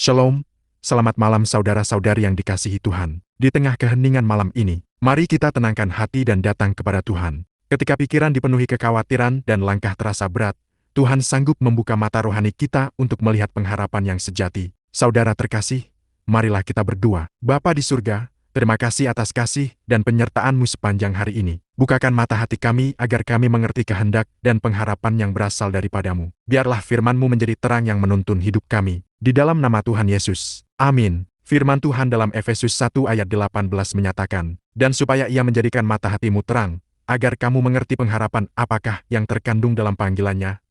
Shalom, selamat malam saudara-saudari yang dikasihi Tuhan. Di tengah keheningan malam ini, mari kita tenangkan hati dan datang kepada Tuhan. Ketika pikiran dipenuhi kekhawatiran dan langkah terasa berat, Tuhan sanggup membuka mata rohani kita untuk melihat pengharapan yang sejati. Saudara terkasih, marilah kita berdoa. Bapa di surga, terima kasih atas kasih dan penyertaan-Mu sepanjang hari ini. Bukakan mata hati kami agar kami mengerti kehendak dan pengharapan yang berasal daripada-Mu. Biarlah firman-Mu menjadi terang yang menuntun hidup kami. Di dalam nama Tuhan Yesus. Amin. Firman Tuhan dalam Efesus 1 ayat 18 menyatakan, "Dan supaya Ia menjadikan mata hatimu terang, agar kamu mengerti pengharapan apakah yang terkandung dalam panggilannya.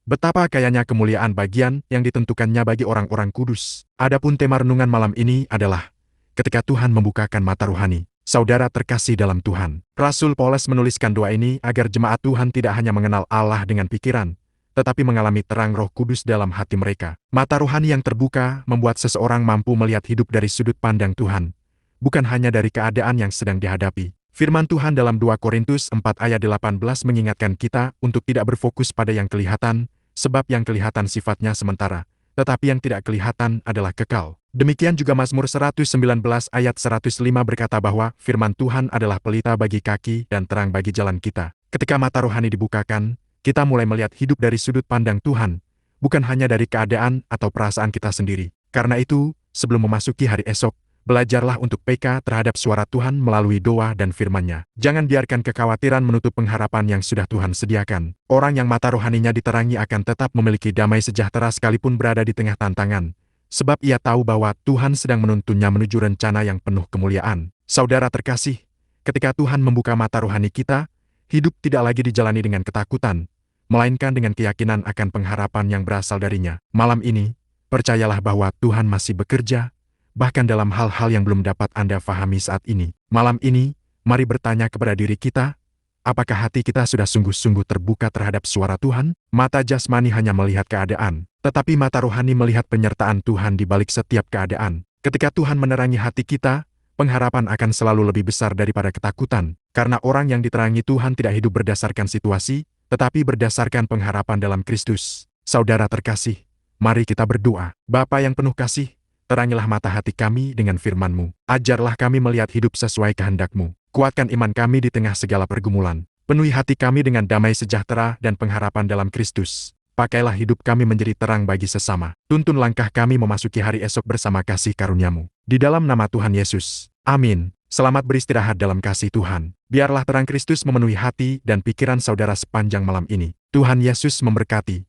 Betapa kayanya kemuliaan bagian yang ditentukannya bagi orang-orang kudus." Adapun tema renungan malam ini adalah, ketika Tuhan membukakan mata rohani. Saudara terkasih dalam Tuhan, Rasul Paulus menuliskan doa ini agar jemaat Tuhan tidak hanya mengenal Allah dengan pikiran, tetapi mengalami terang Roh Kudus dalam hati mereka. Mata rohani yang terbuka membuat seseorang mampu melihat hidup dari sudut pandang Tuhan, bukan hanya dari keadaan yang sedang dihadapi. Firman Tuhan dalam 2 Korintus 4 ayat 18 mengingatkan kita untuk tidak berfokus pada yang kelihatan, sebab yang kelihatan sifatnya sementara, tetapi yang tidak kelihatan adalah kekal. Demikian juga Mazmur 119 ayat 105 berkata bahwa firman Tuhan adalah pelita bagi kaki dan terang bagi jalan kita. Ketika mata rohani dibukakan, kita mulai melihat hidup dari sudut pandang Tuhan, bukan hanya dari keadaan atau perasaan kita sendiri. Karena itu, sebelum memasuki hari esok, belajarlah untuk peka terhadap suara Tuhan melalui doa dan firman-Nya. Jangan biarkan kekhawatiran menutup pengharapan yang sudah Tuhan sediakan. Orang yang mata rohaninya diterangi akan tetap memiliki damai sejahtera sekalipun berada di tengah tantangan, sebab ia tahu bahwa Tuhan sedang menuntunnya menuju rencana yang penuh kemuliaan. Saudara terkasih, ketika Tuhan membuka mata rohani kita, hidup tidak lagi dijalani dengan ketakutan, melainkan dengan keyakinan akan pengharapan yang berasal darinya. Malam ini, percayalah bahwa Tuhan masih bekerja, bahkan dalam hal-hal yang belum dapat Anda fahami saat ini. Malam ini, mari bertanya kepada diri kita, apakah hati kita sudah sungguh-sungguh terbuka terhadap suara Tuhan? Mata jasmani hanya melihat keadaan, tetapi mata rohani melihat penyertaan Tuhan di balik setiap keadaan. Ketika Tuhan menerangi hati kita, pengharapan akan selalu lebih besar daripada ketakutan, karena orang yang diterangi Tuhan tidak hidup berdasarkan situasi, tetapi berdasarkan pengharapan dalam Kristus. Saudara terkasih, mari kita berdoa. Bapa yang penuh kasih, terangilah mata hati kami dengan firman-Mu. Ajarlah kami melihat hidup sesuai kehendak-Mu. Kuatkan iman kami di tengah segala pergumulan. Penuhi hati kami dengan damai sejahtera dan pengharapan dalam Kristus. Pakailah hidup kami menjadi terang bagi sesama. Tuntun langkah kami memasuki hari esok bersama kasih karunia-Mu. Di dalam nama Tuhan Yesus. Amin. Selamat beristirahat dalam kasih Tuhan. Biarlah terang Kristus memenuhi hati dan pikiran saudara sepanjang malam ini. Tuhan Yesus memberkati.